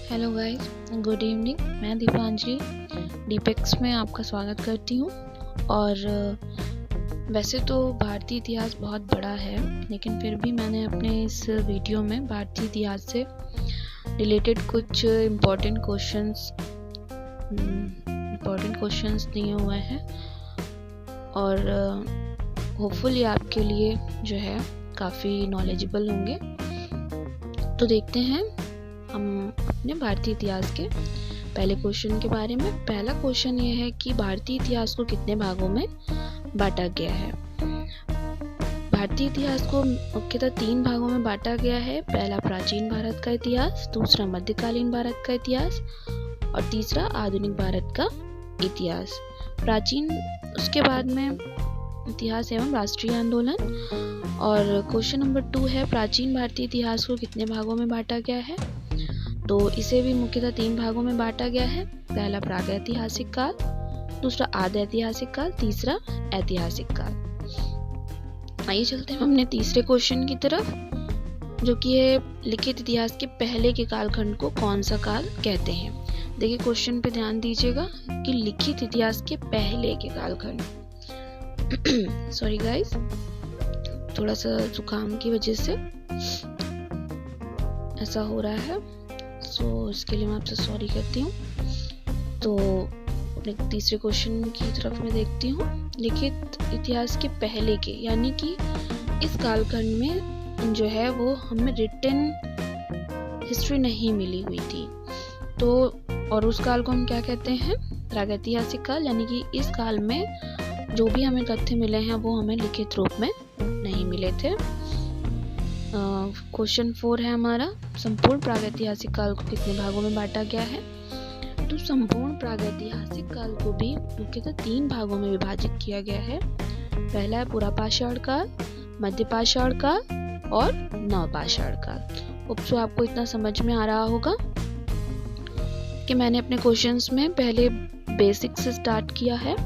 Hello guys, good evening. मैं दीपांजलि डीपेक्स में आपका स्वागत करती हूँ। और वैसे तो भारतीय इतिहास बहुत बड़ा है, लेकिन फिर भी मैंने अपने इस वीडियो में भारतीय इतिहास से रिलेटेड कुछ इम्पोर्टेंट क्वेश्चंस दिए हुए हैं और होपफुली आपके लिए जो है काफ़ी नॉलेजेबल होंगे। तो देखते हैं हम अपने भारतीय इतिहास के पहले क्वेश्चन के बारे में। पहला क्वेश्चन ये है कि भारतीय इतिहास को कितने भागों में बांटा गया है। भारतीय इतिहास को मुख्यतः 3 भागों में बांटा गया है। पहला प्राचीन भारत का इतिहास, दूसरा मध्यकालीन भारत का इतिहास और तीसरा आधुनिक भारत का इतिहास। प्राचीन, उसके बाद में इतिहास एवं राष्ट्रीय आंदोलन। और क्वेश्चन नंबर 2 है प्राचीन भारतीय इतिहास को कितने भागों में बांटा गया है। तो इसे भी मुख्यतः 3 भागों में बांटा गया है। पहला प्रागैतिहासिक काल, दूसरा आद्य ऐतिहासिक काल, तीसरा ऐतिहासिक काल। आइए चलते हैं हमने तीसरे क्वेश्चन की तरफ, जो कि है लिखित इतिहास के पहले के कालखंड को कौन सा काल कहते हैं। देखिए क्वेश्चन पे ध्यान दीजिएगा कि लिखित इतिहास के पहले के कालखंड सॉरी गाइस, थोड़ा सा जुकाम की वजह से ऐसा हो रहा है, सो इसके लिए मैं आपसे सॉरी करती हूँ। तो अपने तीसरे क्वेश्चन की तरफ मैं देखती हूँ। लिखित इतिहास के पहले के, यानी कि इस कालखंड में जो है वो हमें रिटन हिस्ट्री नहीं मिली हुई थी। तो और उस काल को हम क्या कहते हैं, प्रागैतिहासिक काल। यानी कि इस काल में जो भी हमें तथ्य मिले हैं वो हमें लिखित रूप में नहीं मिले थे। क्वेश्चन 4 है हमारा, संपूर्ण प्रागैतिहासिक काल को कितने भागों में बांटा गया है। तो संपूर्ण प्रागैतिहासिक काल को भी मुख्यतः 3 भागों में विभाजित किया गया है। पहला है पुरापाषाण काल, मध्यपाषाण काल और नवपाषाण काल। उपसो आपको इतना समझ में आ रहा होगा कि मैंने अपने क्वेश्चंस में पहले बेसिक से स्टार्ट किया है।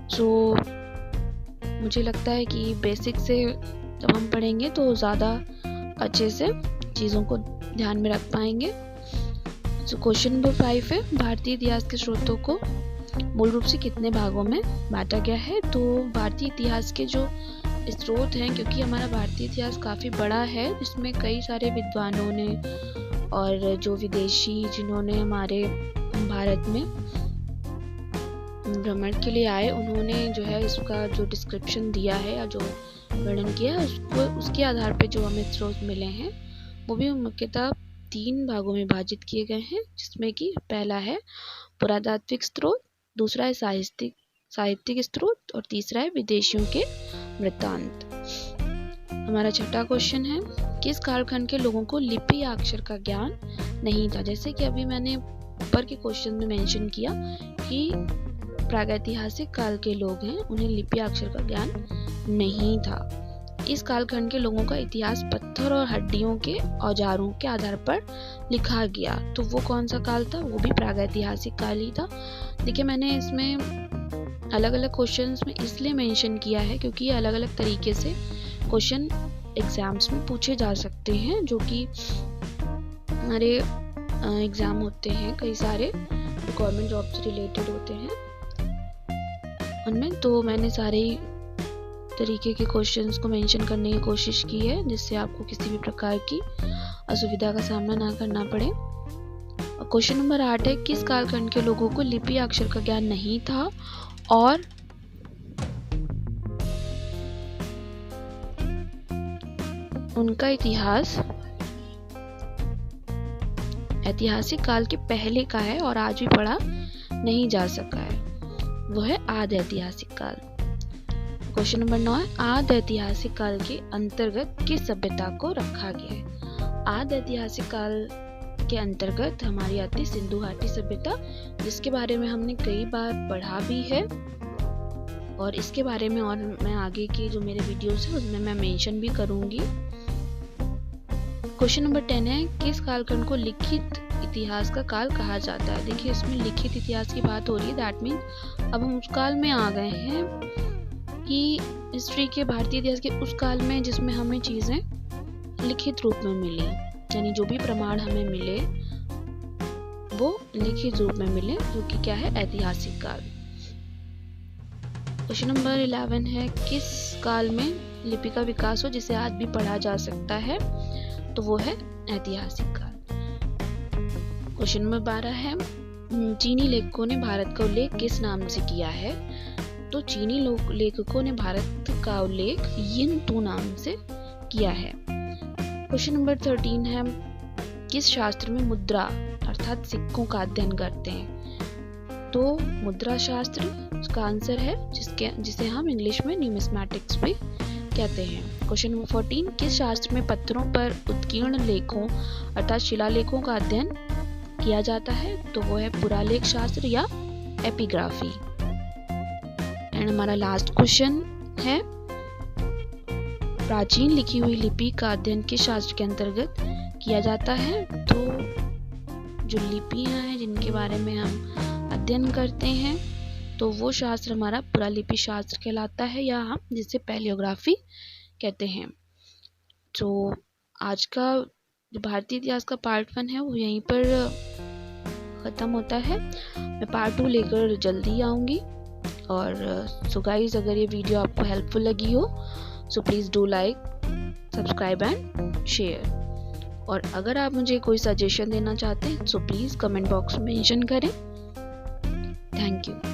सो मुझे लगता है कि बेसिक से जब हम पढ़ेंगे तो ज़्यादा अच्छे से चीज़ों को ध्यान में रख पाएंगे। सो क्वेश्चन नंबर 5 है, भारतीय इतिहास के स्रोतों को मूल रूप से कितने भागों में बांटा गया है। तो भारतीय इतिहास के जो स्रोत हैं, क्योंकि हमारा भारतीय इतिहास काफ़ी बड़ा है, जिसमें कई सारे विद्वानों ने और जो विदेशी जिन्होंने हमारे भारत में भ्रमण के लिए आए, उन्होंने जो है इसका जो डिस्क्रिप्शन दिया है या जो वर्णन किया है उसके आधार पे जो हमें स्रोत मिले हैं वो भी मुख्यतः 3 भागों में विभाजित किए गए हैं, जिसमें कि पहला है पुरातात्विक स्रोत, दूसरा है साहित्यिक स्रोत और तीसरा है विदेशियों के वृत्तांत। हमारा छठा क्वेश्चन है, किस कालखंड के लोगों को लिपि या अक्षर का ज्ञान नहीं था। जैसे कि अभी मैंने ऊपर के क्वेश्चन में मेंशन किया कि प्रागैतिहासिक काल के लोग हैं, उन्हें लिपि अक्षर का ज्ञान नहीं था। इस कालखंड के लोगों का इतिहास पत्थर और हड्डियों के औजारों के आधार पर लिखा गया। तो वो कौन सा काल था, वो भी प्रागैतिहासिक काल ही था। देखिए मैंने इसमें अलग अलग क्वेश्चंस में इसलिए मेंशन किया है क्योंकि ये अलग अलग तरीके से क्वेश्चन एग्जाम्स में पूछे जा सकते हैं, जो कि हमारे एग्जाम होते हैं कई सारे गवर्नमेंट जॉब से रिलेटेड होते हैं उनमें। तो मैंने सारे तरीके के क्वेश्चंस को मेंशन करने की कोशिश की है, जिससे आपको किसी भी प्रकार की असुविधा का सामना ना करना पड़े। और क्वेश्चन नंबर 8 है, किस कालखंड के लोगों को लिपि अक्षर का ज्ञान नहीं था और उनका इतिहास ऐतिहासिक काल के पहले का है और आज भी पढ़ा नहीं जा सका है। वो है आद्य ऐतिहासिक काल। क्वेश्चन नंबर 9 है, आद्य ऐतिहासिक काल के अंतर्गत किस सभ्यता को रखा गया है। आद्य ऐतिहासिक काल के अंतर्गत हमारी आती सिंधु घाटी सभ्यता, जिसके बारे में हमने कई बार पढ़ा भी है और इसके बारे में और मैं आगे की जो मेरे वीडियोस है उसमें मैं मेंशन भी करूंगी। क्वेश्चन नंबर 10 है, किस कालखंड को लिखित इतिहास का काल कहा जाता है। देखिए इसमें लिखित इतिहास की बात हो रही है, दैट मीन्स अब हम उस काल में आ गए हैं कि हिस्ट्री के भारतीय इतिहास के उस काल में जिसमें हमें चीज़ें लिखित रूप में मिली, यानी जो भी प्रमाण हमें मिले वो लिखित रूप में मिले, जो कि क्या है, ऐतिहासिक काल। क्वेश्चन नंबर 11 है, किस काल में लिपि का विकास हो जिसे आज भी पढ़ा जा सकता है? तो वो है ऐतिहासिक काल। क्वेश्चन नंबर 12 है, चीनी लेखकों ने भारत का उल्लेख किस नाम से किया है? तो चीनी लेखकों ने भारत का उल्लेख यिनतू नाम से किया है। क्वेश्चन नंबर 13 है, किस शास्त्र में मुद्रा अर्थात सिक्कों का अध्ययन करते हैं? तो मुद्रा शास्त्र का आंसर है जिसे हम इंग्लिश में न्यूमिस्मैटिक्स भी कहते हैं। क्वेश्चन नंबर 14, किस शास्त्र में पत्थरों पर उत्कीर्ण लेखों अर्थात शिलालेखों का अध्ययन किया जाता है? तो वो है पुरालेख शास्त्र या एपिग्राफी। एंड हमारा लास्ट क्वेश्चन है, प्राचीन लिखी हुई लिपि का अध्ययन किस शास्त्र के अंतर्गत किया जाता है? तो जो लिपियां हैं जिनके बारे में हम अध्ययन करते हैं, तो वो शास्त्र हमारा पुरालिपि शास्त्र कहलाता है, या हम जिसे पैलियोग्राफी कहते हैं। तो आज का जो भारतीय इतिहास का पार्ट 1 है वो यहीं पर ख़त्म होता है। मैं पार्ट 2 लेकर जल्दी आऊँगी। और सो गाइस, अगर ये वीडियो आपको हेल्पफुल लगी हो so please do like, subscribe and share. और अगर आप मुझे कोई सजेशन देना चाहते हैं सो प्लीज़ कमेंट बॉक्स में मेंशन करें। Thank you.